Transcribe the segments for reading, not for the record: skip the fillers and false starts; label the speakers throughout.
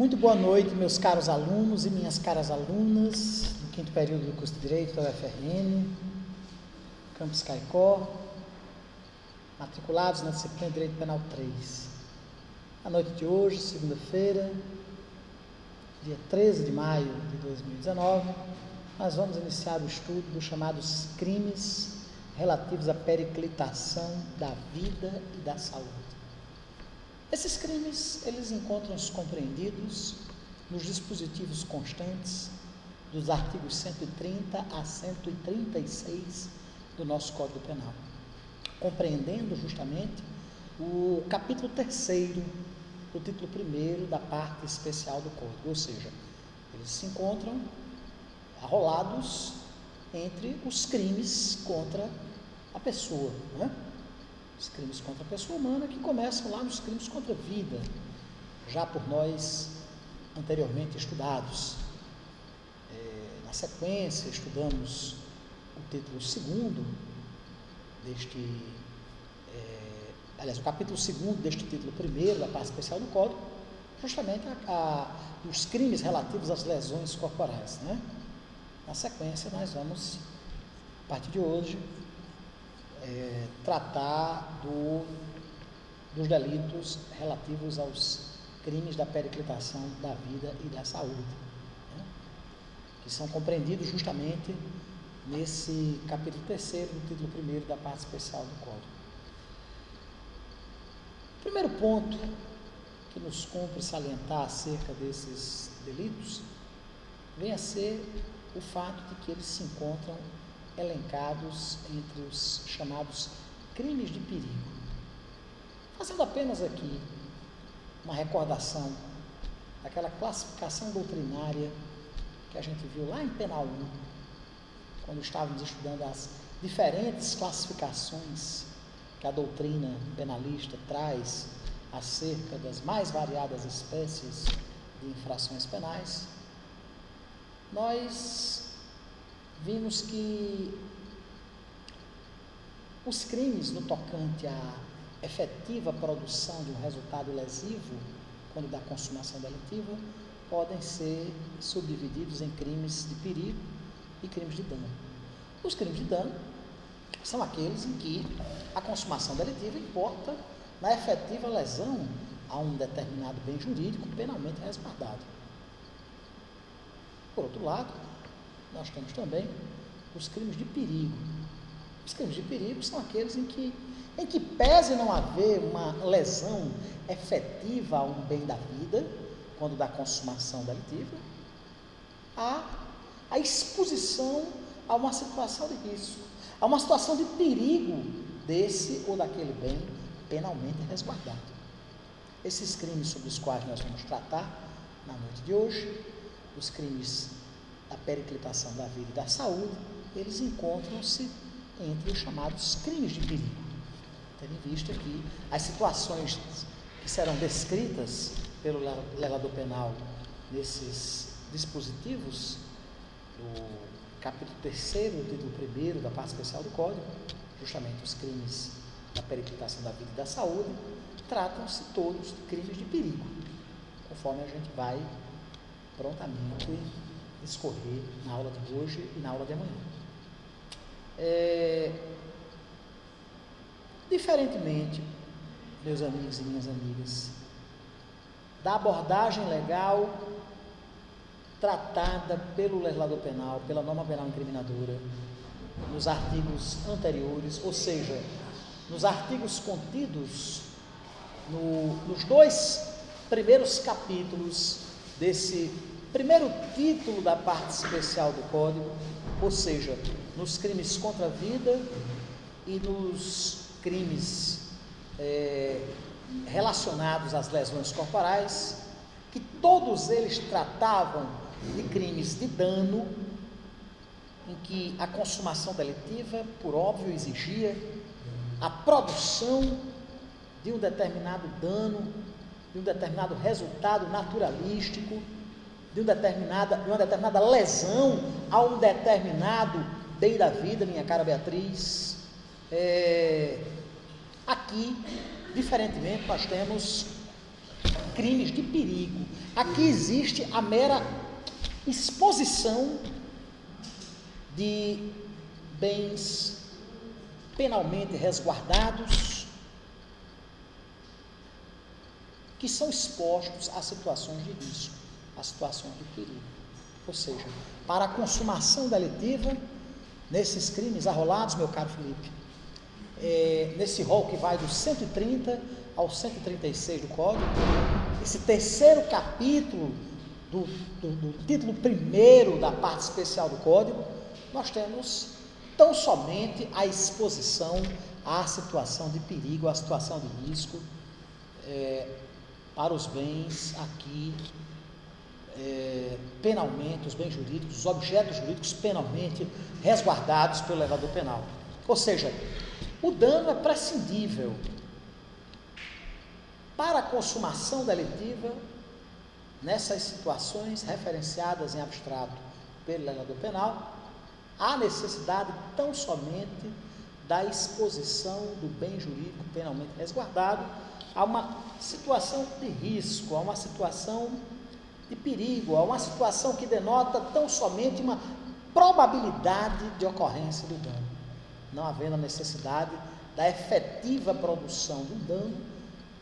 Speaker 1: Muito boa noite, meus caros alunos e minhas caras alunas do quinto período do curso de Direito da UFRN, Campus Caicó, matriculados na disciplina de Direito Penal 3. A noite de hoje, segunda-feira, dia 13 de maio de 2019, nós vamos iniciar o estudo dos chamados crimes relativos à periclitação da vida e da saúde. Esses crimes, eles encontram-se compreendidos nos dispositivos constantes dos artigos 130 a 136 do nosso Código Penal, compreendendo justamente o capítulo 3º do título 1º da parte especial do Código, ou seja, eles se encontram arrolados entre os crimes contra a pessoa, né? Os crimes contra a pessoa humana que começam lá nos crimes contra a vida, já por nós anteriormente estudados. Na sequência, estudamos o título 2º deste, o capítulo 2º deste título 1º da parte especial do Código, justamente os crimes relativos às lesões corporais, né? Na sequência, nós vamos, a partir de hoje, tratar dos delitos relativos aos crimes da periclitação da vida e da saúde, né? Que são compreendidos justamente nesse capítulo 3º do título 1º da parte especial do Código. O primeiro ponto que nos cumpre salientar acerca desses delitos vem a ser o fato de que eles se encontram elencados entre os chamados crimes de perigo. Fazendo apenas aqui uma recordação daquela classificação doutrinária que a gente viu lá em Penal 1, quando estávamos estudando as diferentes classificações que a doutrina penalista traz acerca das mais variadas espécies de infrações penais, nós vimos que os crimes no tocante à efetiva produção de um resultado lesivo, quando da consumação delitiva, podem ser subdivididos em crimes de perigo e crimes de dano. Os crimes de dano são aqueles em que a consumação delitiva importa na efetiva lesão a um determinado bem jurídico penalmente resguardado. Por outro lado, nós temos também os crimes de perigo. Os crimes de perigo são aqueles em que pese não haver uma lesão efetiva a um bem da vida, quando da consumação delitiva, há a exposição a uma situação de risco, a uma situação de perigo desse ou daquele bem penalmente resguardado. Esses crimes sobre os quais nós vamos tratar na noite de hoje, os crimes da periclitação da vida e da saúde, eles encontram-se entre os chamados crimes de perigo, tendo em vista que as situações que serão descritas pelo legislador penal nesses dispositivos do capítulo 3º do título 1º da parte especial do Código, justamente os crimes da periclitação da vida e da saúde, tratam-se todos de crimes de perigo, conforme a gente vai prontamente discorrer na aula de hoje e na aula de amanhã. Diferentemente, meus amigos e minhas amigas, da abordagem legal tratada pelo legislador penal, pela norma penal incriminadora, nos artigos anteriores, ou seja, nos artigos contidos nos 2 primeiros capítulos desse primeiro título da parte especial do Código, ou seja, nos crimes contra a vida e nos crimes relacionados às lesões corporais, que todos eles tratavam de crimes de dano, em que a consumação delitiva, por óbvio, exigia a produção de um determinado dano, de um determinado resultado naturalístico, de uma determinada lesão a um determinado bem da vida, minha cara Beatriz. Aqui, diferentemente, nós temos crimes de perigo. Aqui existe a mera exposição de bens penalmente resguardados que são expostos a situações de risco, a situações de perigo. Ou seja, para a consumação delitiva, nesses crimes arrolados, meu caro Felipe, nesse rol que vai do 130 ao 136 do Código, esse terceiro capítulo do título primeiro da parte especial do Código, nós temos tão somente a exposição à situação de perigo, à situação de risco, para os bens aqui, penalmente, os bens jurídicos, os objetos jurídicos penalmente resguardados pelo legislador penal. Ou seja, o dano é prescindível. Para a consumação delitiva, nessas situações referenciadas em abstrato pelo legislador penal, há necessidade tão somente da exposição do bem jurídico penalmente resguardado a uma situação de risco, a uma situação de perigo, a uma situação que denota tão somente uma probabilidade de ocorrência do dano, não havendo a necessidade da efetiva produção do dano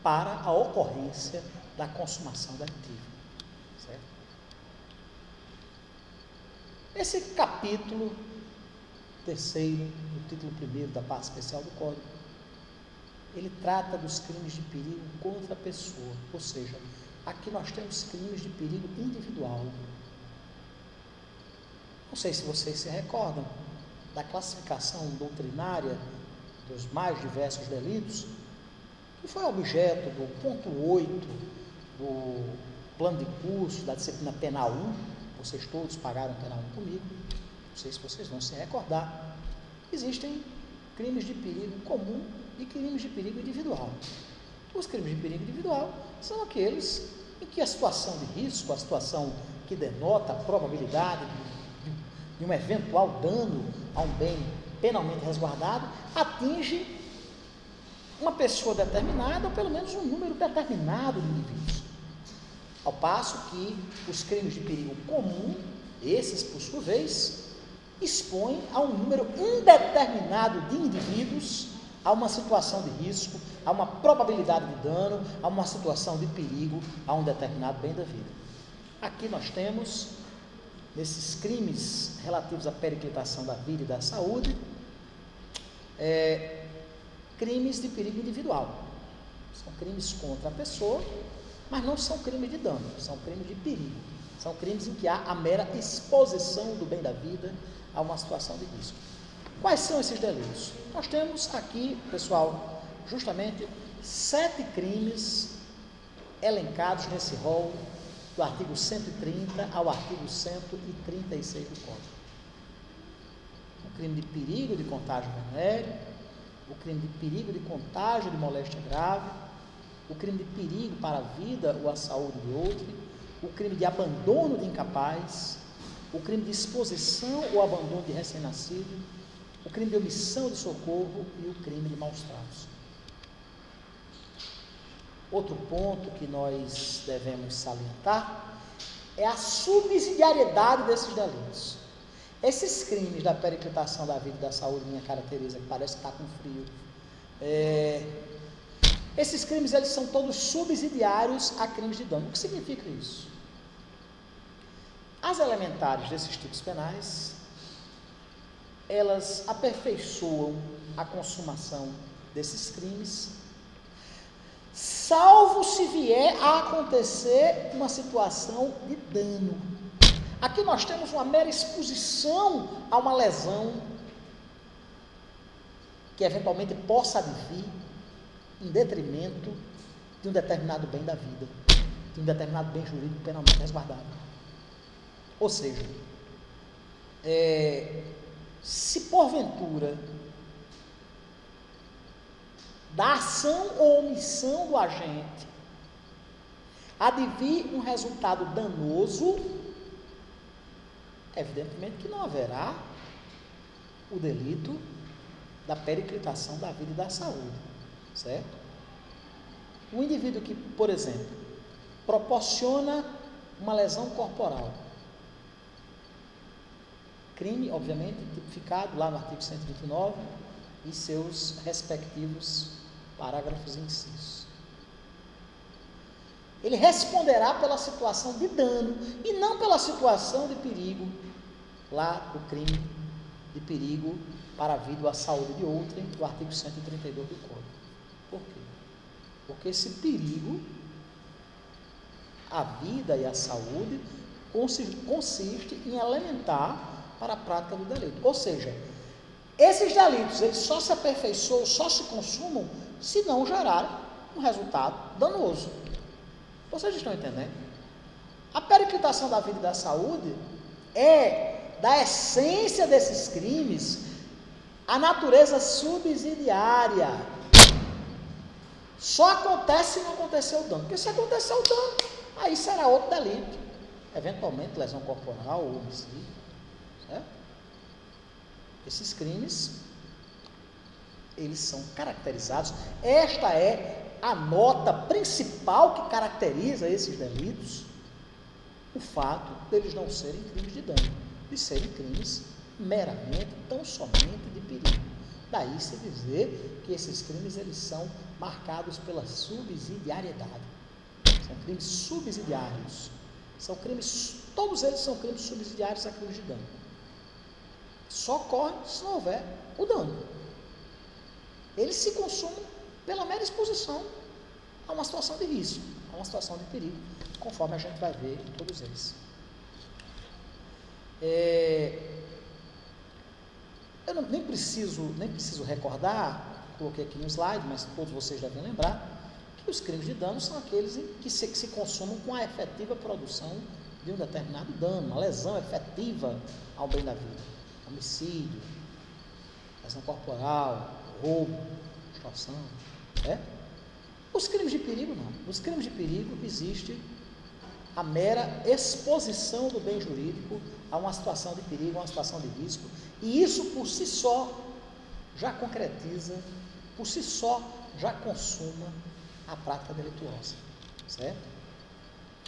Speaker 1: para a ocorrência da consumação delitiva. Certo? Esse capítulo terceiro, do título primeiro da parte especial do Código, ele trata dos crimes de perigo contra a pessoa, ou seja, aqui nós temos crimes de perigo individual. Não sei se vocês se recordam da classificação doutrinária dos mais diversos delitos, que foi objeto do ponto 8 do plano de curso da disciplina penal 1, vocês todos pagaram penal 1 comigo, não sei se vocês vão se recordar. Existem crimes de perigo comum e crimes de perigo individual. Os crimes de perigo individual são aqueles em que a situação de risco, a situação que denota a probabilidade de um eventual dano a um bem penalmente resguardado, atinge uma pessoa determinada ou pelo menos um número determinado de indivíduos. Ao passo que os crimes de perigo comum, esses por sua vez, expõem a um número indeterminado de indivíduos a uma situação de risco, a uma probabilidade de dano, a uma situação de perigo a um determinado bem da vida. Aqui nós temos, nesses crimes relativos à periclitação da vida e da saúde, crimes de perigo individual. São crimes contra a pessoa, mas não são crimes de dano, são crimes de perigo. São crimes em que há a mera exposição do bem da vida a uma situação de risco. Quais são esses delitos? Nós temos aqui, pessoal, justamente 7 crimes elencados nesse rol do artigo 130 ao artigo 136 do Código. O crime de perigo de contágio venéreo, o crime de perigo de contágio de moléstia grave, o crime de perigo para a vida ou a saúde de outro, o crime de abandono de incapaz, o crime de exposição ou abandono de recém-nascido, o crime de omissão de socorro e o crime de maus tratos. Outro ponto que nós devemos salientar é a subsidiariedade desses delitos. Esses crimes da periclitação da vida e da saúde, minha cara Tereza, que parece que está com frio, esses crimes eles são todos subsidiários a crimes de dano. O que significa isso? As elementares desses tipos penais, elas aperfeiçoam a consumação desses crimes, salvo se vier a acontecer uma situação de dano. Aqui nós temos uma mera exposição a uma lesão que eventualmente possa advir em detrimento de um determinado bem da vida, de um determinado bem jurídico penalmente resguardado. Ou seja, se porventura da ação ou omissão do agente advir um resultado danoso, evidentemente que não haverá o delito da periclitação da vida e da saúde, certo? O indivíduo que, por exemplo, proporciona uma lesão corporal. Crime, obviamente, tipificado lá no artigo 129 e seus respectivos parágrafos e incisos. Ele responderá pela situação de dano e não pela situação de perigo, lá do crime de perigo para a vida ou a saúde de outrem, do artigo 132 do Código. Por quê? Porque esse perigo à vida e à saúde consiste em elementar para a prática do delito. Ou seja, esses delitos eles só se aperfeiçoam, só se consumam, se não gerarem um resultado danoso. Vocês estão entendendo? A periquitação da vida e da saúde é, da essência desses crimes, a natureza subsidiária. Só acontece se não acontecer o dano. Porque se acontecer o dano, aí será outro delito. Eventualmente, lesão corporal ou homicídio. Certo? Esses crimes, eles são caracterizados. Esta é a nota principal que caracteriza esses delitos. O fato deles não serem crimes de dano, de serem crimes meramente, tão somente de perigo. Daí se dizer que esses crimes eles são marcados pela subsidiariedade. São crimes subsidiários. São crimes, todos eles são crimes subsidiários a crimes de dano. Só ocorre se não houver o dano. Eles se consumam pela mera exposição a uma situação de risco, a uma situação de perigo, conforme a gente vai ver em todos eles. Eu nem preciso recordar, coloquei aqui no slide, mas todos vocês devem lembrar, que os crimes de dano são aqueles que se consumam com a efetiva produção de um determinado dano, uma lesão efetiva ao bem da vida. Homicídio, lesão corporal, roubo, extorsão. Os crimes de perigo não. Nos crimes de perigo existe a mera exposição do bem jurídico a uma situação de perigo, a uma situação de risco, e isso por si só já concretiza, por si só já consuma a prática delituosa, certo?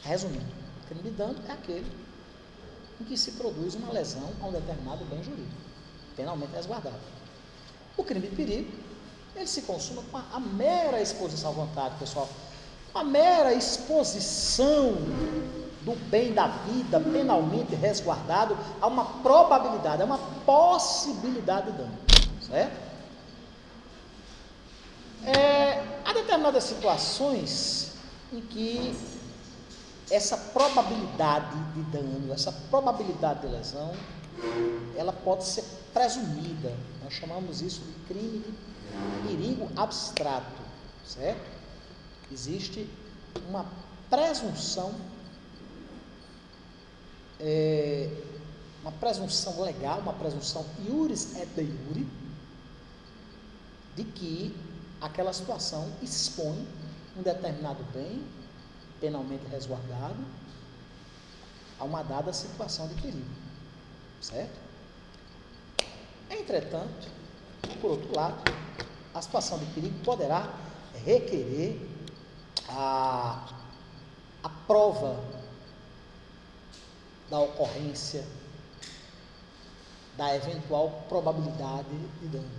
Speaker 1: Resumindo, o crime de dano é aquele em que se produz uma lesão a um determinado bem jurídico, penalmente resguardado. O crime de perigo, ele se consuma com a mera exposição à vontade, pessoal, a mera exposição do bem da vida penalmente resguardado a uma probabilidade, a uma possibilidade de dano, certo? Há determinadas situações em que essa probabilidade de dano, essa probabilidade de lesão, ela pode ser presumida. Nós chamamos isso de crime de perigo abstrato, certo? Existe uma presunção legal, uma presunção iuris et de iure, de que aquela situação expõe um determinado bem penalmente resguardado a uma dada situação de perigo, certo? Entretanto, por outro lado, a situação de perigo poderá requerer a prova da ocorrência da eventual probabilidade de dano,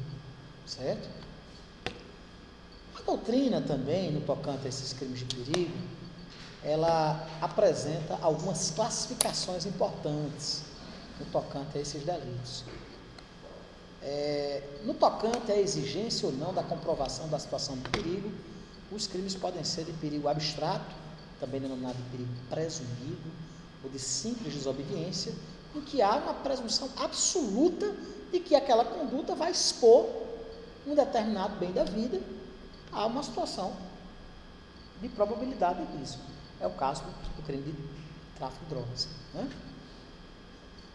Speaker 1: certo? A doutrina também, no tocante a esses crimes de perigo, ela apresenta algumas classificações importantes no tocante a esses delitos. No tocante à exigência ou não da comprovação da situação de perigo, os crimes podem ser de perigo abstrato, também denominado de perigo presumido, ou de simples desobediência, em que há uma presunção absoluta de que aquela conduta vai expor um determinado bem da vida a uma situação de probabilidade de risco. É o caso do crime de tráfico de drogas. Né?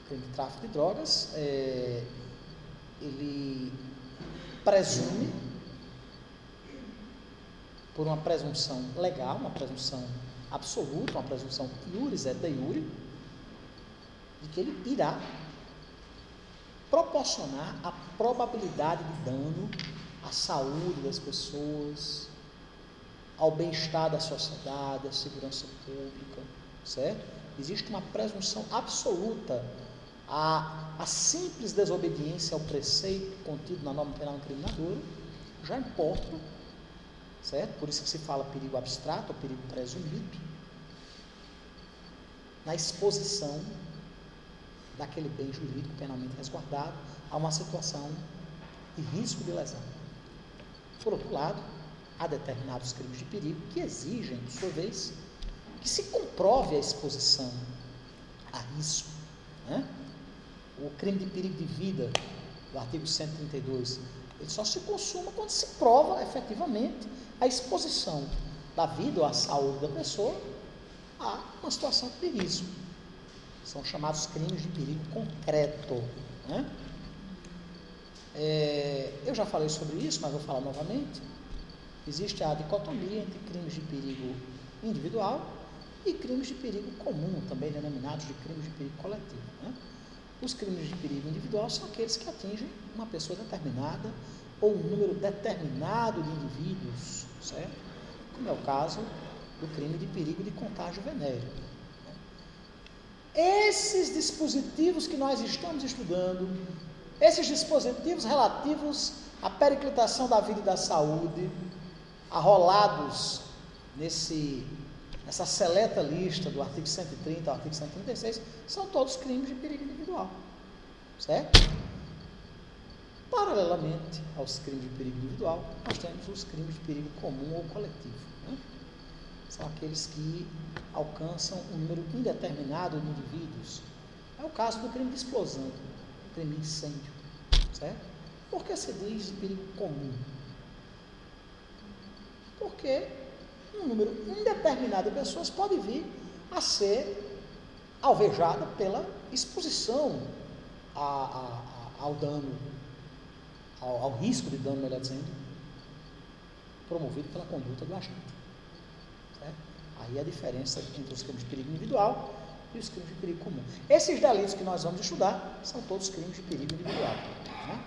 Speaker 1: O crime de tráfico de drogas, ele presume, por uma presunção legal, uma presunção absoluta, uma presunção iuris et de iure, de que ele irá proporcionar a probabilidade de dano à saúde das pessoas, ao bem-estar da sociedade, à segurança pública, certo? Existe uma presunção absoluta à simples desobediência ao preceito contido na norma penal incriminadora, já importa, certo? Por isso que se fala perigo abstrato ou perigo presumido, na exposição daquele bem jurídico penalmente resguardado a uma situação de risco de lesão. Por outro lado, há determinados crimes de perigo que exigem, por sua vez, que se comprove a exposição a risco, né? O crime de perigo de vida, do artigo 132, ele só se consuma quando se prova efetivamente a exposição da vida ou à saúde da pessoa a uma situação de risco. São chamados crimes de perigo concreto, né? Eu já falei sobre isso, mas vou falar novamente. Existe a dicotomia entre crimes de perigo individual e crimes de perigo comum, também denominados de crimes de perigo coletivo, né? Os crimes de perigo individual são aqueles que atingem uma pessoa determinada ou um número determinado de indivíduos, certo? Como é o caso do crime de perigo de contágio venéreo. Esses dispositivos que nós estamos estudando, esses dispositivos relativos à periclitação da vida e da saúde, arrolados nessa seleta lista do artigo 130 ao artigo 136, são todos crimes de perigo individual, certo? Paralelamente aos crimes de perigo individual, nós temos os crimes de perigo comum ou coletivo, né? São aqueles que alcançam um número indeterminado de indivíduos. É o caso do crime de explosão, crime de incêndio, certo? Por que se diz de perigo comum? Porque um número indeterminado de pessoas pode vir a ser alvejada pela exposição ao dano, ao risco de dano, melhor dizendo, promovido pela conduta do agente. Certo? Aí a diferença entre os crimes de perigo individual e os crimes de perigo comum. Esses delitos que nós vamos estudar são todos crimes de perigo individual. Né?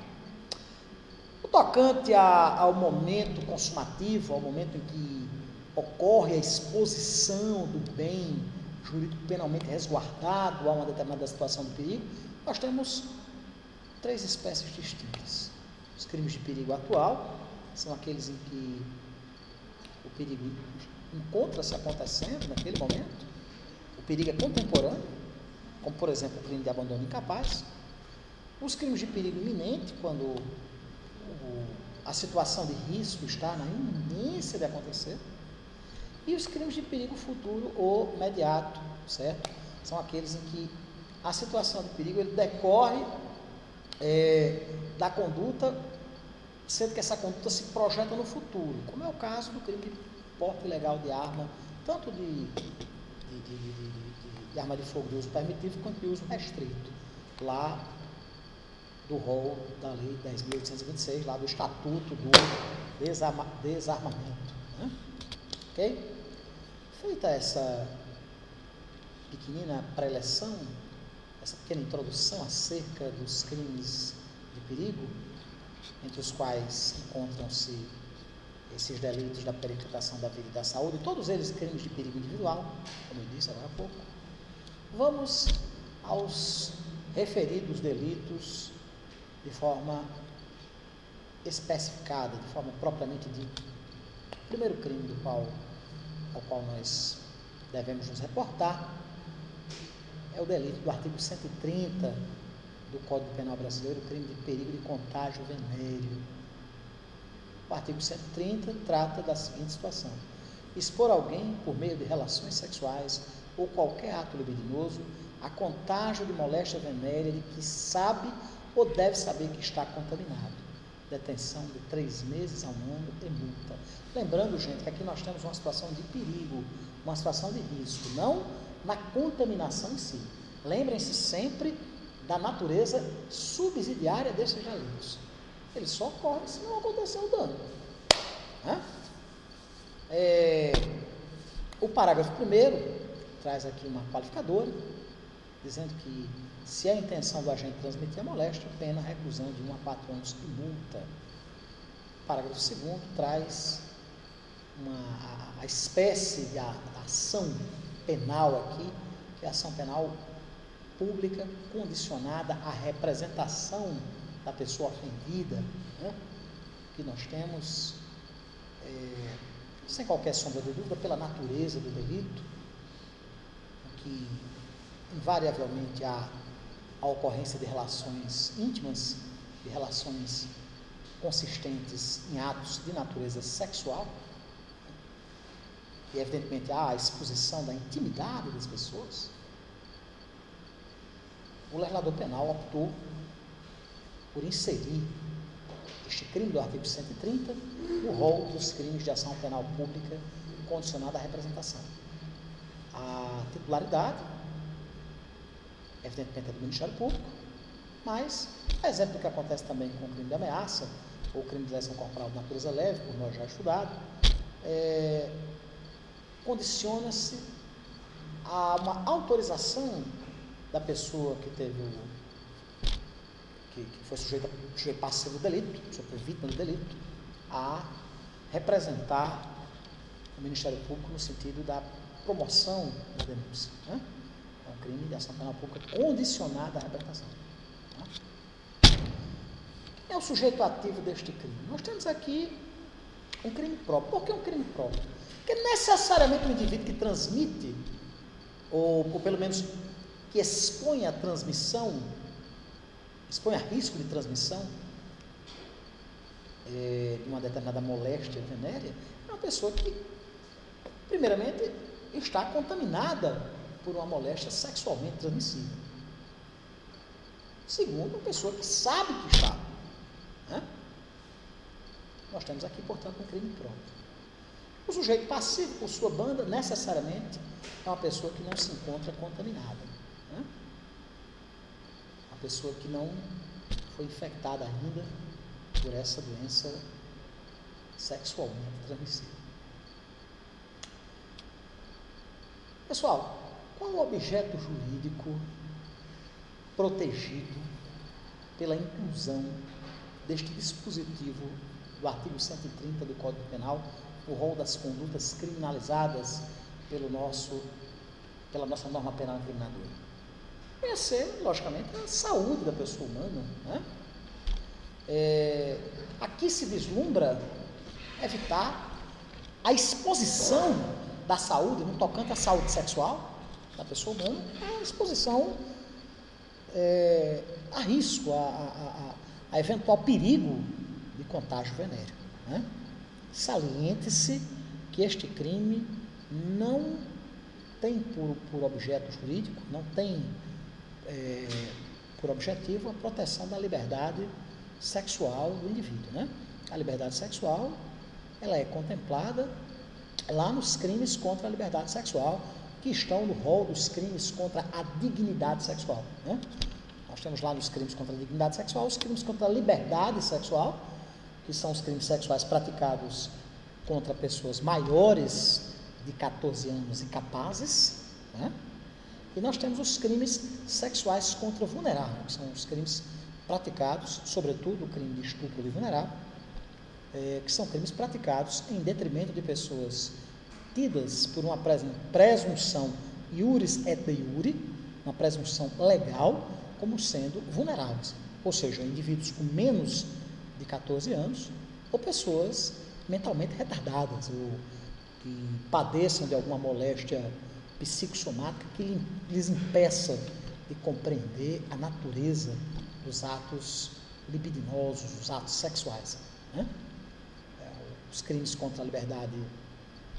Speaker 1: O tocante ao momento consumativo, ao momento em que ocorre a exposição do bem jurídico penalmente resguardado a uma determinada situação de perigo, nós temos três espécies distintas. Os crimes de perigo atual são aqueles em que o perigo encontra-se acontecendo naquele momento, o perigo é contemporâneo, como por exemplo o crime de abandono incapaz. Os crimes de perigo iminente, quando a situação de risco está na iminência de acontecer, e os crimes de perigo futuro ou imediato, certo? São aqueles em que a situação de perigo ele decorre da conduta, sendo que essa conduta se projeta no futuro, como é o caso do crime de porte ilegal de arma, tanto de arma de fogo de uso permitido quanto de uso restrito, lá do rol da Lei 10.826, lá do Estatuto do Desarmamento. Né? Ok? Feita essa pequenina preleção, essa pequena introdução acerca dos crimes de perigo, entre os quais encontram-se esses delitos da periclitação da vida e da saúde, todos eles crimes de perigo individual, como eu disse agora há pouco, vamos aos referidos delitos de forma especificada, de forma propriamente dita. O primeiro crime ao qual nós devemos nos reportar é o delito do artigo 130 do Código Penal Brasileiro, o crime de perigo de contágio venéreo. O artigo 130 trata da seguinte situação: expor alguém, por meio de relações sexuais ou qualquer ato libidinoso, a contágio de moléstia venérea de que sabe ou deve saber que está contaminado. Detenção de 3 meses a 1 ano e multa. Lembrando, gente, que aqui nós temos uma situação de perigo, uma situação de risco, não na contaminação em si. Lembrem-se sempre da natureza subsidiária desses delitos. Ele só ocorre se não acontecer o dano. Né? O parágrafo 1º traz aqui uma qualificadora, dizendo que se a intenção do agente transmitir a moléstia, pena reclusão de 1 a 4 anos e multa. O parágrafo 2º traz a espécie de ação penal aqui, que é a ação penal pública condicionada à representação da pessoa ofendida, né? Que nós temos, sem qualquer sombra de dúvida, pela natureza do delito, que invariavelmente há a ocorrência de relações íntimas, de relações consistentes em atos de natureza sexual, e evidentemente há a exposição da intimidade das pessoas. O legislador penal optou por inserir este crime do artigo 130 no rol dos crimes de ação penal pública condicionada à representação. A titularidade, evidentemente, é do Ministério Público, mas, a exemplo do que acontece também com o crime de ameaça, ou crime de lesão corporal de natureza leve, por nós já estudado, condiciona-se a uma autorização da pessoa que teve que foi sujeito passivo do delito, foi vítima do delito, a representar o Ministério Público no sentido da promoção da denúncia, né? É um crime de ação penal pública condicionada à representação. Né? Quem é o sujeito ativo deste crime? Nós temos aqui um crime próprio. Por que um crime próprio? Porque necessariamente o indivíduo que transmite, ou pelo menos que expõe a transmissão, expõe a risco de transmissão de uma determinada moléstia venérea, é uma pessoa que, primeiramente, está contaminada por uma moléstia sexualmente transmissível. Segundo, uma pessoa que sabe que está. Né? Nós temos aqui, portanto, um crime próprio. O sujeito passivo, por sua banda, necessariamente é uma pessoa que não se encontra contaminada. Né? Uma pessoa que não foi infectada ainda por essa doença sexualmente transmissível. Pessoal, qual o objeto jurídico protegido pela inclusão deste dispositivo do artigo 130 do Código Penal, o rol das condutas criminalizadas pela nossa norma penal incriminadora? Vai ser, logicamente, a saúde da pessoa humana. Né? Aqui se vislumbra evitar a exposição da saúde, no tocante à saúde sexual da pessoa humana, a exposição a risco, a eventual perigo de contágio venéreo. Né? Saliente-se que este crime não tem por objeto jurídico, não tem por objetivo a proteção da liberdade sexual do indivíduo. Né? A liberdade sexual, ela é contemplada lá nos crimes contra a liberdade sexual, que estão no rol dos crimes contra a dignidade sexual. Né? Nós temos lá nos crimes contra a dignidade sexual os crimes contra a liberdade sexual, que são os crimes sexuais praticados contra pessoas maiores de 14 anos incapazes, né? E nós temos os crimes sexuais contra vulneráveis, que são os crimes praticados, sobretudo o crime de estupro de vulnerável, que são crimes praticados em detrimento de pessoas tidas por uma presunção iuris et de iure, uma presunção legal, como sendo vulneráveis, ou seja, indivíduos com menos de 14 anos, ou pessoas mentalmente retardadas, ou que padeçam de alguma moléstia psicossomática que lhes impeça de compreender a natureza dos atos libidinosos, dos atos sexuais. Né? Os crimes contra a liberdade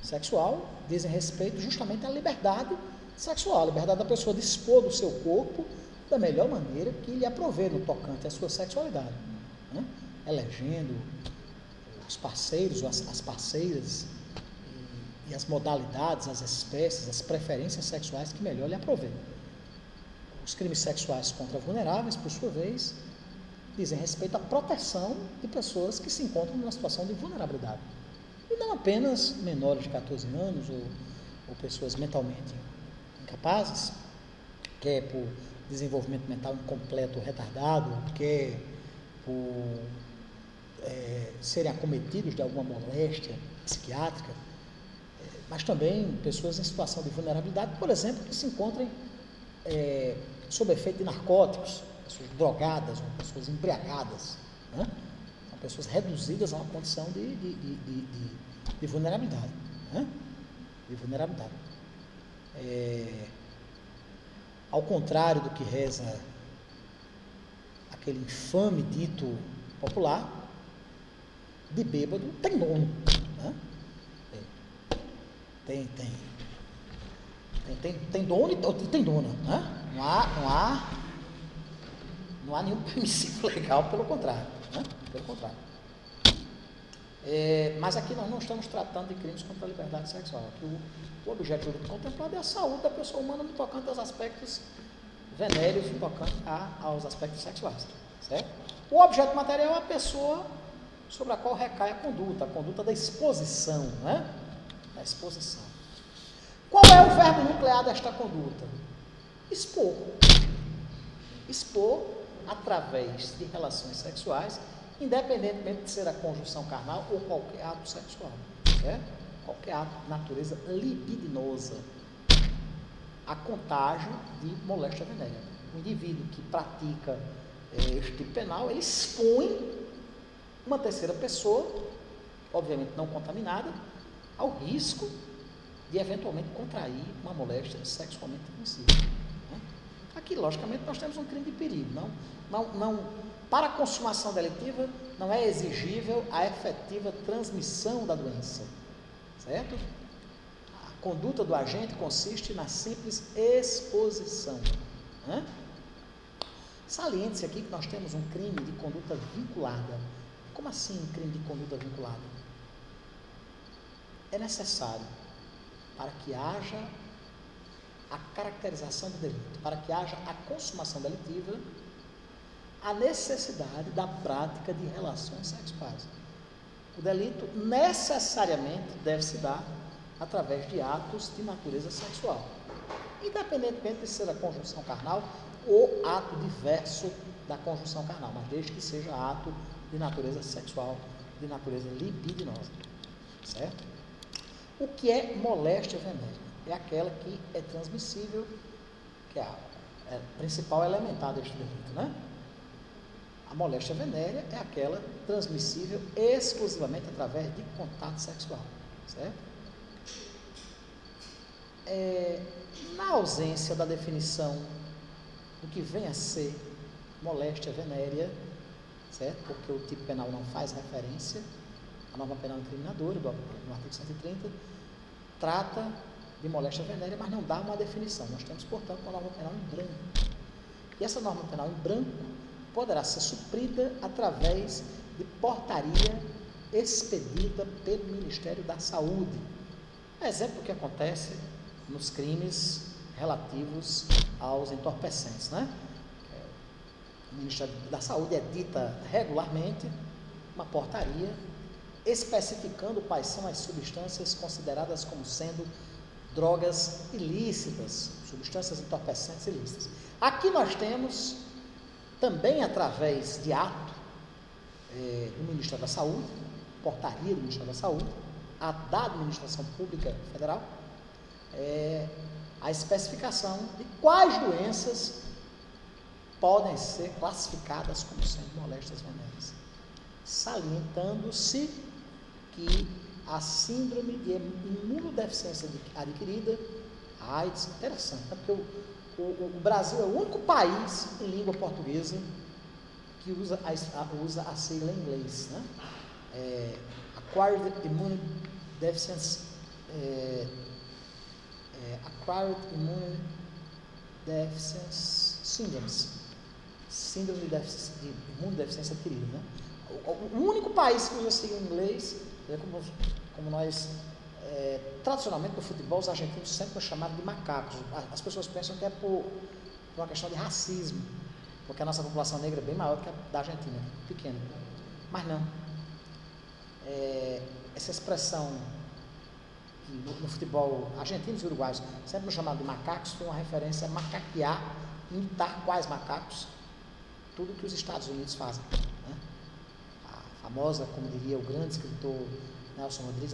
Speaker 1: sexual dizem respeito justamente à liberdade sexual, a liberdade da pessoa dispor do seu corpo da melhor maneira que lhe aprouver no tocante à sua sexualidade, né? Elegendo os parceiros ou as parceiras e as modalidades, as espécies, as preferências sexuais que melhor lhe aprouver. Os crimes sexuais contra vulneráveis, por sua vez, dizem respeito à proteção de pessoas que se encontram numa situação de vulnerabilidade. E não apenas menores de 14 anos ou pessoas mentalmente incapazes, quer por desenvolvimento mental incompleto ou retardado, quer por serem acometidos de alguma moléstia psiquiátrica, mas também pessoas em situação de vulnerabilidade, por exemplo, que se encontrem sob efeito de narcóticos, pessoas drogadas, ou pessoas embriagadas, né? São pessoas reduzidas a uma condição de vulnerabilidade, né? De vulnerabilidade. Ao contrário do que reza aquele infame dito popular, de bêbado tem dono, né? Tem dono e tem dona, né? Não há nenhum permissivo legal, pelo contrário, né? Pelo contrário. Mas aqui nós não estamos tratando de crimes contra a liberdade sexual. Aqui o objeto jurídico contemplado é a saúde da pessoa humana no tocante aos aspectos venéreos, no tocante aos aspectos sexuais, certo? O objeto material é a pessoa sobre a qual recai a conduta da exposição, né? Da exposição. Qual é o verbo nuclear desta conduta? Expor. Expor através de relações sexuais, independentemente de ser a conjunção carnal ou qualquer ato sexual, certo? Qualquer ato de natureza libidinosa. A contágio de moléstia venérea. O indivíduo que pratica este tipo penal, ele expõe uma terceira pessoa, obviamente não contaminada, ao risco de eventualmente contrair uma moléstia sexualmente transmissível, né? Aqui, logicamente, nós temos um crime de perigo. Para a consumação delitiva, não é exigível a efetiva transmissão da doença, certo? A conduta do agente consiste na simples exposição, né? Saliente-se aqui que nós temos um crime de conduta vinculada. Como assim um crime de conduta vinculada? É necessário, para que haja a caracterização do delito, para que haja a consumação delitiva, a necessidade da prática de relações sexuais. O delito necessariamente deve se dar através de atos de natureza sexual, independentemente de ser a conjunção carnal ou ato diverso da conjunção carnal, mas desde que seja ato de natureza sexual, de natureza libidinosa, certo? O que é moléstia venérea? É aquela que é transmissível, que é a principal elementar deste delito, né? A moléstia venérea é aquela transmissível exclusivamente através de contato sexual, certo? Na ausência da definição do que vem a ser moléstia venérea, certo? Porque o tipo penal não faz referência, a norma penal incriminadora do artigo 130 trata de moléstia venérea, mas não dá uma definição. Nós temos, portanto, uma norma penal em branco. E essa norma penal em branco poderá ser suprida através de portaria expedida pelo Ministério da Saúde. Exemplo do que acontece nos crimes relativos aos entorpecentes, né? O Ministério da Saúde edita regularmente uma portaria especificando quais são as substâncias consideradas como sendo drogas ilícitas, substâncias entorpecentes ilícitas. Aqui nós temos, também através de ato do Ministério da Saúde, portaria do Ministério da Saúde, ato da Administração Pública Federal, a especificação de quais doenças podem ser classificadas como sendo moléstias venéreas, salientando-se que a síndrome de imunodeficiência adquirida, a AIDS, interessante, né? Porque o Brasil é o único país em língua portuguesa que usa a sigla em inglês, né? Acquired Immune Deficiency, Acquired Immune Deficiency Syndromes, síndrome de imunodeficiência adquirida, né? O único país que usa a sigla em inglês, como nós, tradicionalmente no futebol, os argentinos sempre são chamados de macacos. As pessoas pensam que é por uma questão de racismo, porque a nossa população negra é bem maior do que a da Argentina, pequena. Mas não. Essa expressão no futebol argentinos e uruguaios, sempre chamado de macacos, foi uma referência a macaquear, imitar quais macacos, tudo que os Estados Unidos fazem, né? famosa, como diria o grande escritor Nelson Rodrigues,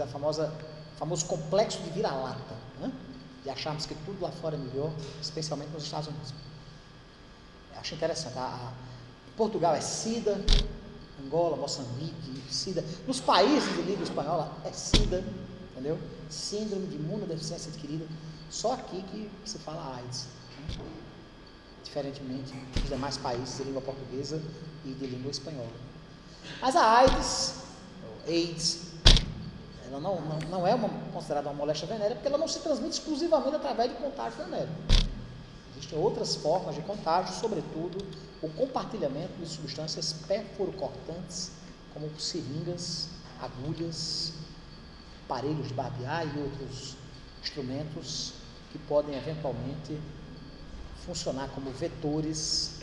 Speaker 1: famoso complexo de vira-lata, né? De acharmos que tudo lá fora é melhor, especialmente nos Estados Unidos. Eu acho interessante. Portugal é SIDA, Angola, Moçambique, SIDA. Nos países de língua espanhola é SIDA, entendeu? Síndrome de imunodeficiência adquirida. Só aqui que se fala AIDS, né? Diferentemente dos demais países de língua portuguesa e de língua espanhola. Mas a AIDS, ela não é considerada uma moléstia venérea, porque ela não se transmite exclusivamente através de contágio venéreo. Existem outras formas de contágio, sobretudo o compartilhamento de substâncias perforocortantes, como seringas, agulhas, aparelhos de barbear e outros instrumentos que podem eventualmente funcionar como vetores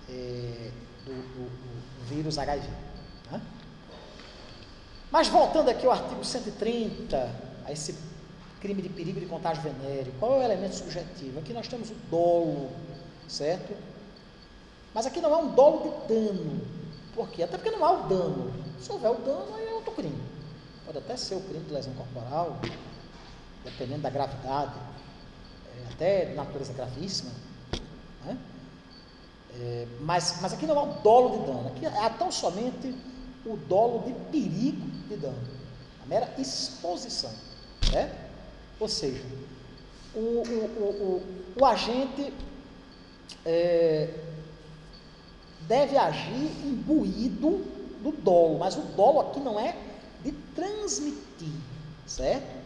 Speaker 1: do vírus HIV. Né? Mas voltando aqui ao artigo 130, a esse crime de perigo de contágio venéreo, qual é o elemento subjetivo? Aqui nós temos o dolo, certo? Mas aqui não é um dolo de dano. Por quê? Até porque não há o dano. Se houver o dano, aí é outro crime. Pode até ser o crime de lesão corporal, dependendo da gravidade, até de natureza gravíssima, né? Mas aqui não há o dolo de dano. Aqui há tão somente o dolo de perigo de dano, a mera exposição, né? Ou seja, o agente deve agir imbuído do dolo, mas o dolo aqui não é de transmitir, certo?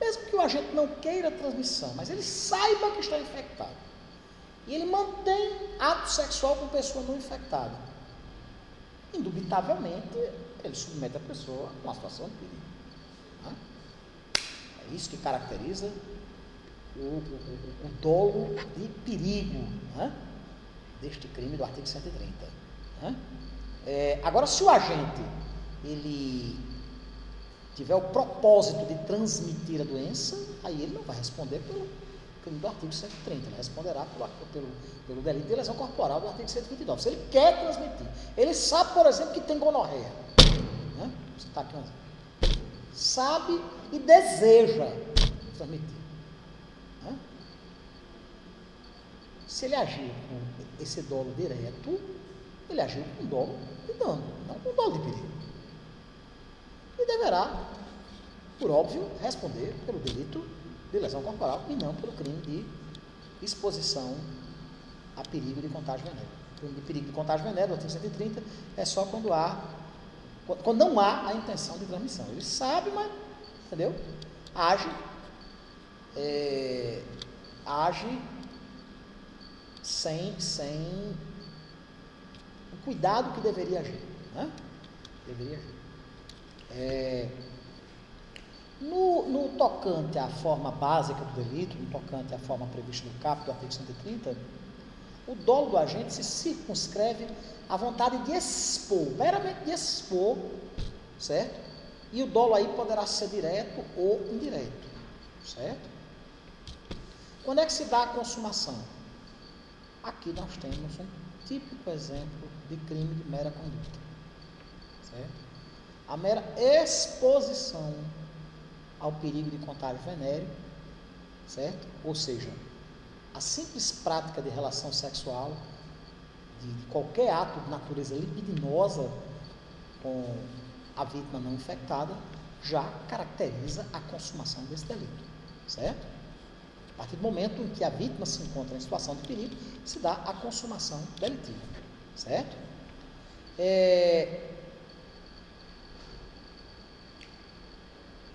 Speaker 1: Mesmo que o agente não queira transmissão, mas ele saiba que está infectado, e ele mantém ato sexual com pessoa não infectada, indubitavelmente ele submete a pessoa a uma situação de perigo. Né? É isso que caracteriza o dolo de perigo, né? Deste crime do artigo 130. Né? Agora, se o agente ele tiver o propósito de transmitir a doença, aí ele não vai responder pelo crime do artigo 130, ele responderá pelo delito de lesão corporal do artigo 129. Se ele quer transmitir, ele sabe, por exemplo, que tem gonorreia, né? Você está aqui, sabe e deseja transmitir. Né? Se ele agir com esse dolo direto, ele agiu com dolo de dano, não com dolo de perigo. E deverá, por óbvio, responder pelo delito de lesão corporal e não pelo crime de exposição a perigo de contágio venéreo. O crime de perigo de contágio venéreo, do artigo 130, é só quando não há a intenção de transmissão. Ele sabe, mas, entendeu? Age sem o cuidado que deveria agir. Né? Deveria agir. No tocante à forma básica do delito, no tocante à forma prevista no caput do artigo 130, o dolo do agente se circunscreve à vontade de expor, meramente de expor, certo? E o dolo aí poderá ser direto ou indireto, certo? Quando é que se dá a consumação? Aqui nós temos um típico exemplo de crime de mera conduta, certo? A mera exposição ao perigo de contágio venéreo, certo? Ou seja, a simples prática de relação sexual, de qualquer ato de natureza libidinosa com a vítima não infectada, já caracteriza a consumação desse delito, certo? A partir do momento em que a vítima se encontra em situação de perigo, se dá a consumação delitiva, certo?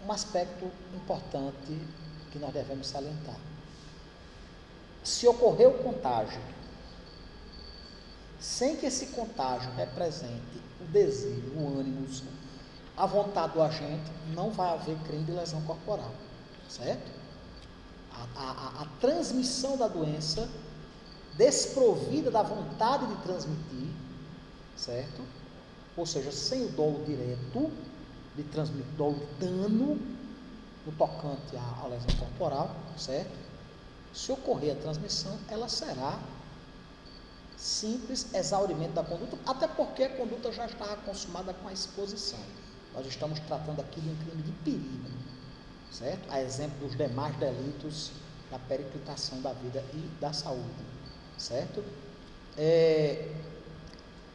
Speaker 1: Um aspecto importante que nós devemos salientar. Se ocorreu o contágio, sem que esse contágio represente o desejo, o ânimo, a vontade do agente, não vai haver crime de lesão corporal, certo? A transmissão da doença, desprovida da vontade de transmitir, certo? Ou seja, sem o dolo direto, de transmitir dolo de dano no tocante à lesão corporal, certo? Se ocorrer a transmissão, ela será simples exaurimento da conduta, até porque a conduta já estava consumada com a exposição. Nós estamos tratando aqui de um crime de perigo, certo? A exemplo dos demais delitos da periclitação da vida e da saúde, certo?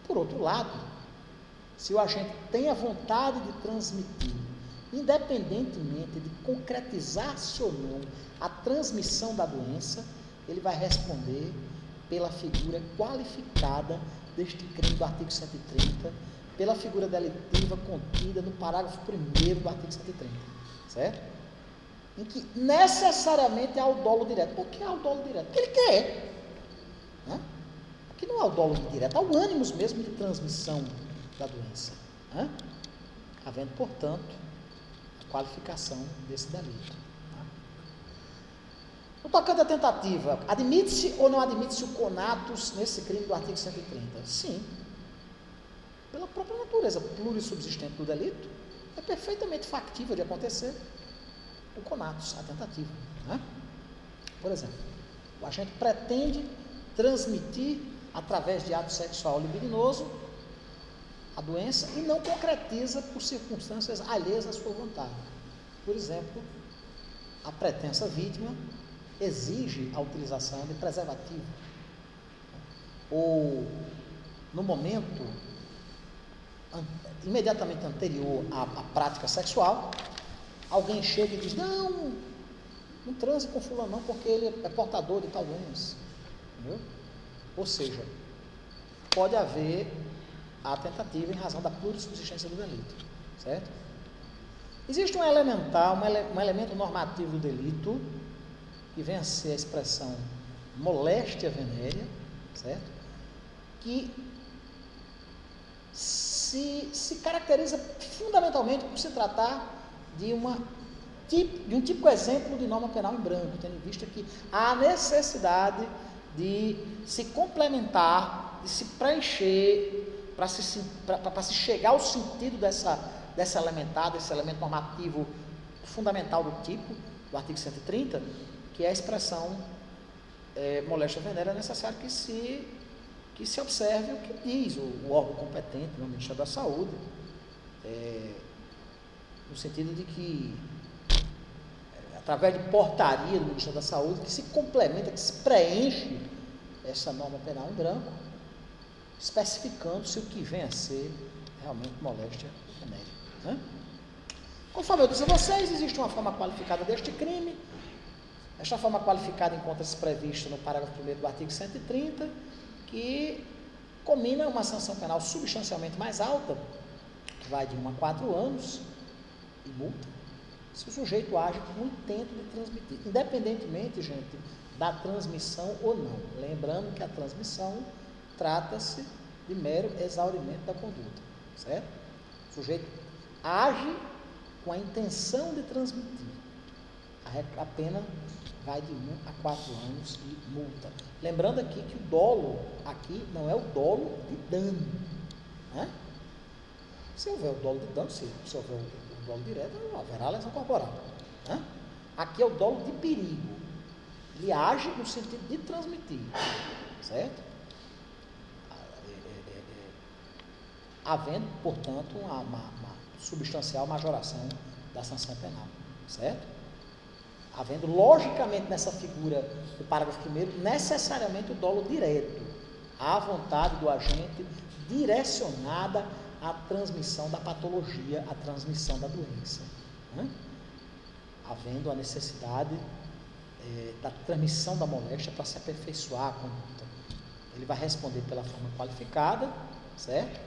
Speaker 1: Por outro lado, se o agente tem a vontade de transmitir, independentemente de concretizar-se ou não a transmissão da doença, ele vai responder pela figura qualificada deste crime do artigo 130, pela figura delitiva contida no parágrafo 1º do artigo 130, certo? Em que necessariamente há o dolo direto. Por que há o dolo direto? Porque ele quer. Né? Aqui não há o dolo direto, há o ânimos mesmo de transmissão da doença. Né? Havendo, portanto, a qualificação desse delito. Tá? No tocante à tentativa, admite-se ou não admite-se o conatus nesse crime do artigo 130? Sim. Pela própria natureza plurissubsistente do delito, é perfeitamente factível de acontecer o conatus, a tentativa. Né? Por exemplo, o agente pretende transmitir, através de ato sexual libidinoso, a doença e não concretiza por circunstâncias alheias à sua vontade. Por exemplo, a pretensa vítima exige a utilização de preservativo. Ou, no momento imediatamente anterior à prática sexual, alguém chega e diz, não transe com fulano não, porque ele é portador de tal doença. Entendeu? Ou seja, pode haver a tentativa em razão da plurissubsistência do delito, certo? Existe um elemento normativo do delito, que vem a ser a expressão moléstia venérea, certo? Que se caracteriza fundamentalmente por se tratar de um típico exemplo de norma penal em branco, tendo em vista que há necessidade de se complementar, de se preencher, para se chegar ao sentido dessa elementar, desse elemento normativo fundamental do tipo, do artigo 130, que é a expressão moléstia venérea, é necessário que se observe o que diz o órgão competente, no Ministério da Saúde, no sentido de que, através de portaria do Ministério da Saúde, que se complementa, que se preenche essa norma penal em branco, especificando-se o que vem a ser realmente moléstia venérea. Né? Conforme eu disse a vocês, existe uma forma qualificada deste crime. Esta forma qualificada encontra-se prevista no parágrafo 1º do artigo 130, que combina uma sanção penal substancialmente mais alta, que vai de 1 a 4 anos, e multa, se o sujeito age com o intento de transmitir, independentemente, gente, da transmissão ou não. Lembrando que a transmissão trata-se de mero exaurimento da conduta, certo? O sujeito age com a intenção de transmitir. A pena vai de 1 a 4 anos e multa. Lembrando aqui que o dolo aqui não é o dolo de dano. Né? Se houver o dolo de dano, se houver o dolo direto, haverá lesão corporal. Né? Aqui é o dolo de perigo. Ele age no sentido de transmitir. Certo? Havendo, portanto, uma substancial majoração da sanção penal. Certo? Havendo, logicamente, nessa figura do parágrafo 1º, necessariamente o dolo direto, à vontade do agente, direcionada à transmissão da patologia, à transmissão da doença. Né? Havendo a necessidade da transmissão da moléstia para se aperfeiçoar a conduta. Ele vai responder pela forma qualificada, certo?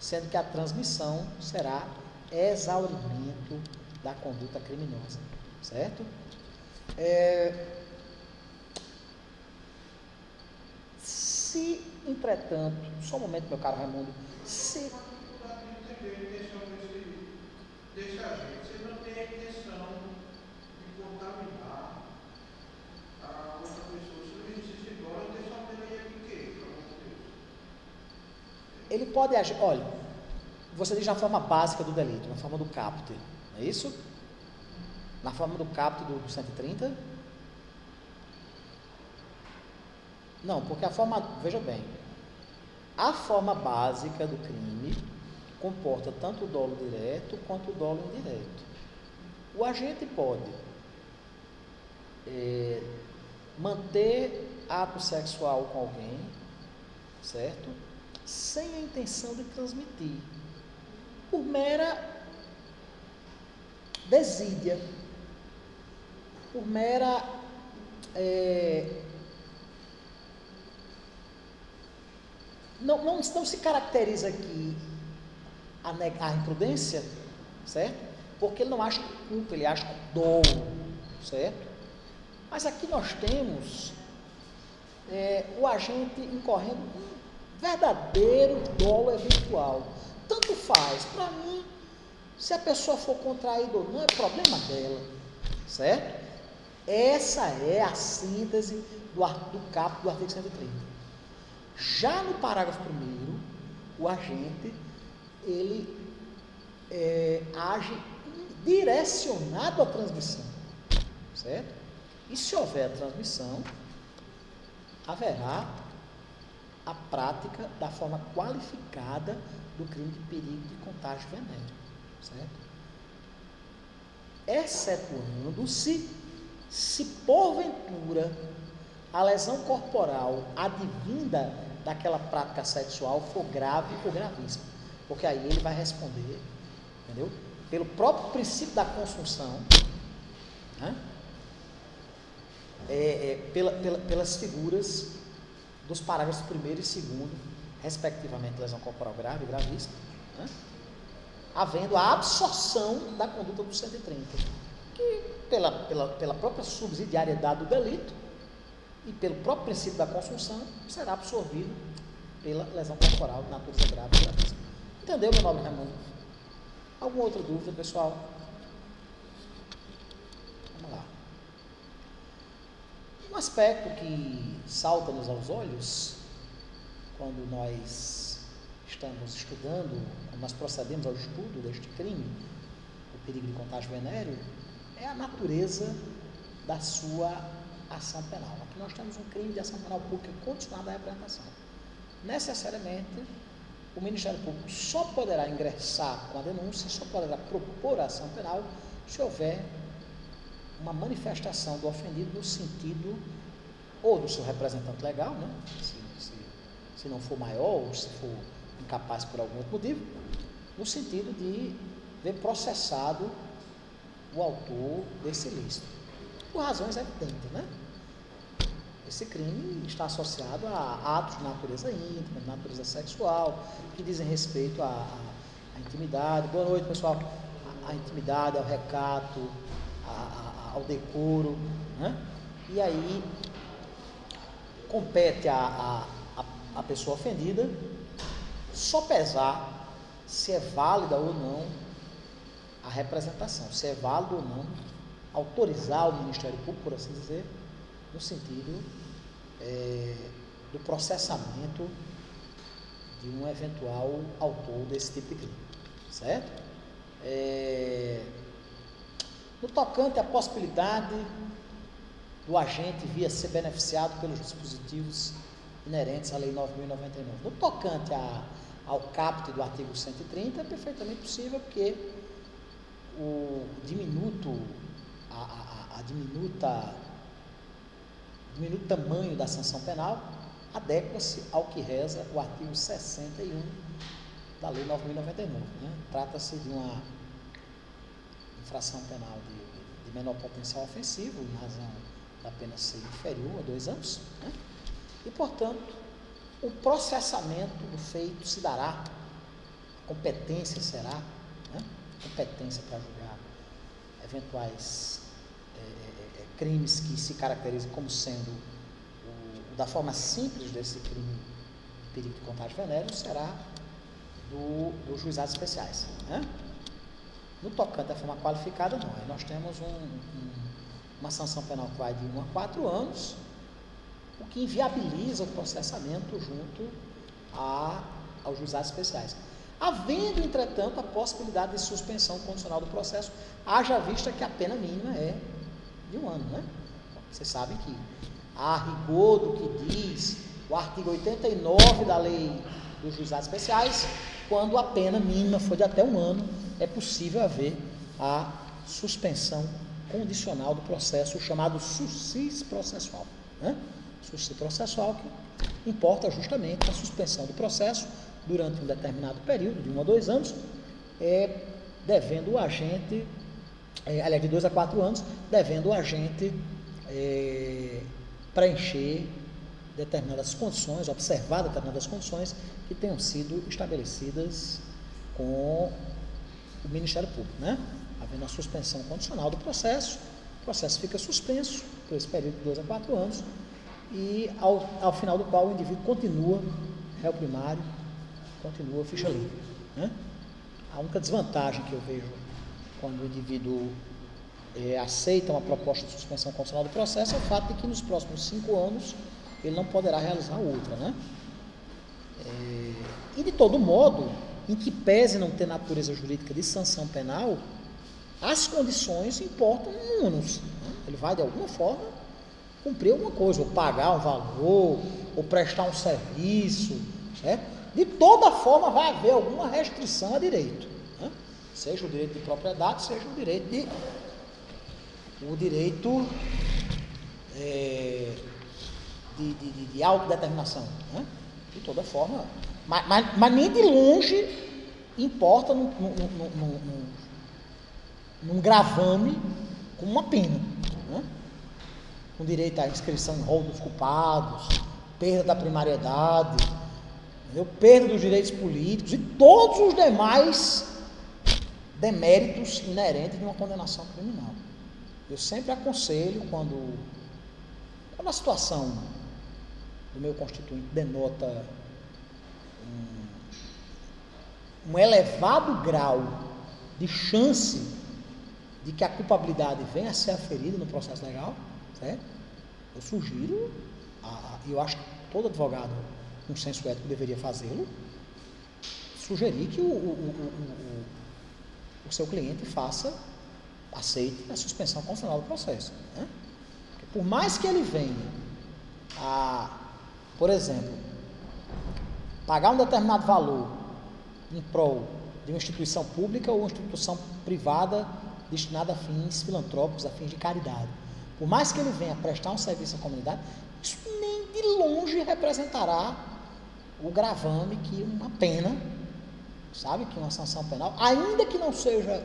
Speaker 1: Sendo que a transmissão será exaurimento da conduta criminosa, certo? Se, entretanto, só um momento, meu caro Raimundo, se...
Speaker 2: Você não tem a intenção de contaminar a outra pessoa, se não existe igual, a intenção dele aí é de quê?
Speaker 1: Ele pode agir, olha, você diz na forma básica do delito, na forma do caput, não é isso? Na forma do caput do 130? Não, porque a forma, veja bem, a forma básica do crime comporta tanto o dolo direto quanto o dolo indireto. O agente pode manter ato sexual com alguém, certo? Sem a intenção de transmitir, por mera desídia, por mera não se caracteriza aqui a imprudência, certo? Porque ele não acha culpa, ele acha dolo, certo? Mas aqui nós temos o agente incorrendo um verdadeiro dolo eventual. Tanto faz, para mim, se a pessoa for contraída ou não, é problema dela, certo? Essa é a síntese do caput do artigo 130. Já no parágrafo 1º, o agente, ele age direcionado à transmissão, certo? E se houver a transmissão, haverá a prática da forma qualificada do crime de perigo de contágio venéreo, certo? Excetuando-se, se porventura a lesão corporal advinda daquela prática sexual for grave ou gravíssima, porque aí ele vai responder, entendeu? Pelo próprio princípio da consunção, né? Pelas figuras dos parágrafos 1º e 2º, respectivamente, lesão corporal grave e gravíssima, né? Havendo a absorção da conduta do 130, que pela própria subsidiariedade do delito e pelo próprio princípio da consunção, será absorvido pela lesão corporal de natureza grave e gravíssima. Entendeu, meu nobre Raimundo? Alguma outra dúvida, pessoal? Vamos lá. Um aspecto que salta-nos aos olhos quando nós estamos estudando, quando nós procedemos ao estudo deste crime, o perigo de contágio venéreo, é a natureza da sua ação penal. Aqui nós temos um crime de ação penal pública condicionada à representação. Necessariamente, o Ministério Público só poderá ingressar com a denúncia, só poderá propor a ação penal se houver uma manifestação do ofendido no sentido ou do seu representante legal, né? Se não for maior ou se for incapaz por algum outro motivo, no sentido de ver processado o autor desse ilícito, por razões evidentes, né? Esse crime está associado a atos de natureza íntima, de natureza sexual, que dizem respeito à intimidade. Boa noite, pessoal. A intimidade, ao recato, ao decoro, né? E aí compete a pessoa ofendida sopesar se é válida ou não a representação, se é válido ou não autorizar o Ministério Público, por assim dizer, no sentido do processamento de um eventual autor desse tipo de crime, certo? No tocante à possibilidade do agente vir a ser beneficiado pelos dispositivos inerentes à Lei 9.099. No tocante ao caput do artigo 130, é perfeitamente possível, porque o diminuto tamanho da sanção penal adequa-se ao que reza o artigo 61 da Lei 9.099. Né? Trata-se de uma infração penal de menor potencial ofensivo, em razão da pena ser inferior a 2 anos, né? E, portanto, o processamento do feito se dará, a competência será, né? Competência para julgar eventuais crimes que se caracterizam como sendo da forma simples desse crime de perigo de contágio venéreo, será dos juizados especiais, né? No tocante à forma qualificada, não. Aí nós temos uma sanção penal que vai de 1 a 4 anos, o que inviabiliza o processamento junto aos juizados especiais. Havendo, entretanto, a possibilidade de suspensão condicional do processo, haja vista que a pena mínima é de 1 ano, né? Vocês sabem que a rigor do que diz o artigo 89 da Lei dos Juizados Especiais, quando a pena mínima for de até 1 ano, é possível haver a suspensão condicional do processo, o chamado suscis processual. Suscis processual, que importa justamente a suspensão do processo durante um determinado período, de 1 a 2 anos, devendo o agente, aliás, de 2 a 4 anos, devendo o agente preencher determinadas condições, observar determinadas condições que tenham sido estabelecidas com o Ministério Público, Havendo a suspensão condicional do processo, o processo fica suspenso por esse período de 2 a 4 anos e ao final do qual o indivíduo continua réu primário, continua ficha limpa, A única desvantagem que eu vejo quando o indivíduo aceita uma proposta de suspensão condicional do processo é o fato de que nos próximos 5 anos ele não poderá realizar outra, E de todo modo, em que pese não ter natureza jurídica de sanção penal, as condições importam menos. Ele vai de alguma forma cumprir alguma coisa, ou pagar um valor, ou prestar um serviço, certo? De toda forma vai haver alguma restrição a direito, seja o direito de propriedade, seja o direito de autodeterminação, De toda forma, mas nem de longe importa num gravame como uma pena, com direito à inscrição em rol dos culpados, perda da primariedade, perda dos direitos políticos e todos os demais deméritos inerentes de uma condenação criminal. Eu sempre aconselho, quando a situação do meu constituinte denota um elevado grau de chance de que a culpabilidade venha a ser aferida no processo legal, certo? Eu sugiro, e eu acho que todo advogado com senso ético deveria fazê-lo, sugerir que o seu cliente aceite a suspensão condicional do processo, Porque por mais que ele venha por exemplo, pagar um determinado valor em prol de uma instituição pública ou uma instituição privada destinada a fins filantrópicos, a fins de caridade, por mais que ele venha prestar um serviço à comunidade, isso nem de longe representará o gravame que uma pena, que uma sanção penal, ainda que não seja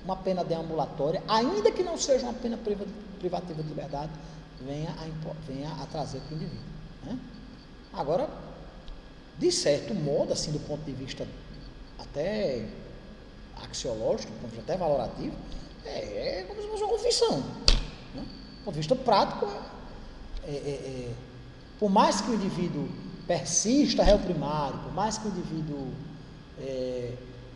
Speaker 1: uma pena deambulatória, ainda que não seja uma pena privativa de liberdade, venha a trazer para o indivíduo, Agora, de certo modo, assim, do ponto de vista até axiológico, do ponto de vista até valorativo, é como se fosse uma confissão, Do ponto de vista prático, por mais que o indivíduo persista réu primário, por mais que o indivíduo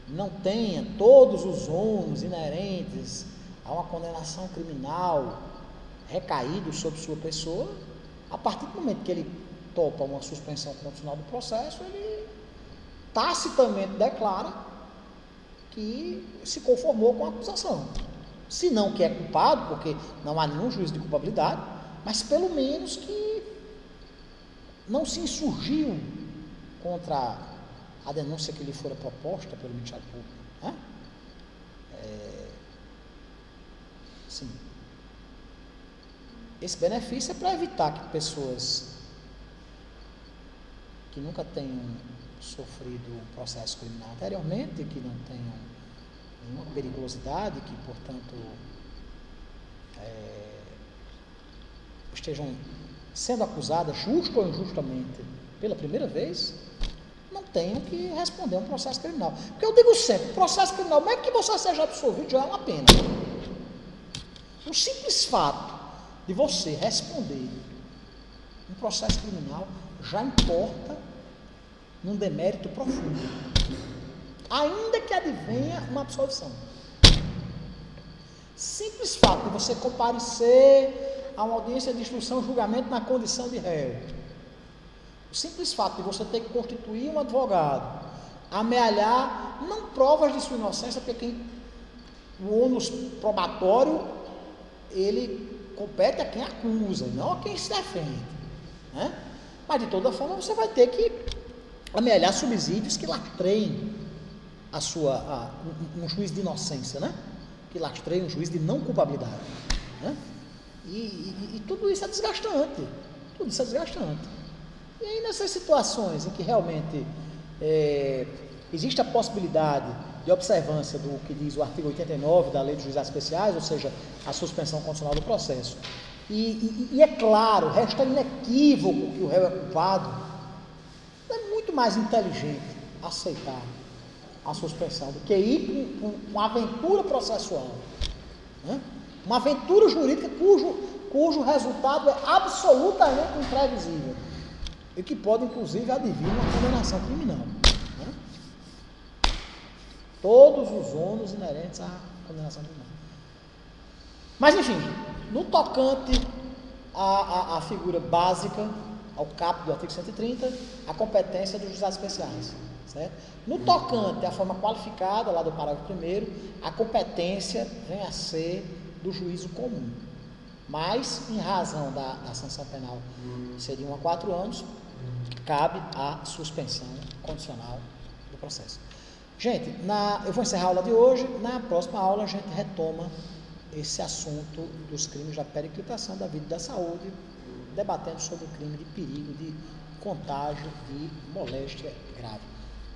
Speaker 1: não tenha todos os ônus inerentes a uma condenação criminal recaídos sobre sua pessoa, a partir do momento que ele topa uma suspensão condicional do processo, ele tacitamente declara que se conformou com a acusação. Se não que é culpado, porque não há nenhum juízo de culpabilidade, mas pelo menos que não se insurgiu contra a denúncia que lhe fora proposta pelo Ministério Público. Sim. Esse benefício é para evitar que pessoas que nunca tenham sofrido um processo criminal anteriormente, que não tenham nenhuma periculosidade, que, portanto, estejam sendo acusadas, justo ou injustamente, pela primeira vez, não tenham que responder a um processo criminal. Porque eu digo sempre, processo criminal, não é que você seja absolvido, já é uma pena. O simples fato de você responder um processo criminal já importa num demérito profundo, ainda que advenha uma absolvição. Simples fato de você comparecer a uma audiência de instrução e julgamento na condição de réu, o simples fato de você ter que constituir um advogado, amealhar, não provas de sua inocência, porque o ônus probatório, ele compete a quem acusa, não a quem se defende, né? Mas de toda forma você vai ter que amelhar subsídios que lastreiem um juiz de inocência, né? Que lastreiem um juiz de não culpabilidade, né? E tudo isso é desgastante, tudo isso é desgastante. E aí nessas situações em que realmente existe a possibilidade de observância do que diz o artigo 89 da Lei dos Juizados Especiais, ou seja, a suspensão condicional do processo, e é claro, resta inequívoco que o réu é culpado, é muito mais inteligente aceitar a suspensão do que ir com uma aventura processual, né? Uma aventura jurídica cujo resultado é absolutamente imprevisível e que pode inclusive advir uma condenação criminal, né? Todos os ônus inerentes à condenação criminal. Mas enfim, no tocante à figura básica, ao caput do artigo 130, a competência dos juizados especiais, certo? No tocante à forma qualificada, lá do parágrafo 1º, a competência vem a ser do juízo comum, mas em razão da sanção penal ser de 1 a 4 anos, cabe a suspensão condicional do processo. Gente, eu vou encerrar a aula de hoje. Na próxima aula a gente retoma esse assunto dos crimes da periclitação da vida e da saúde, debatendo sobre o crime de perigo, de contágio, de moléstia grave.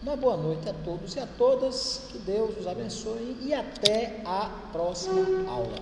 Speaker 1: Uma boa noite a todos e a todas, que Deus os abençoe e até a próxima aula.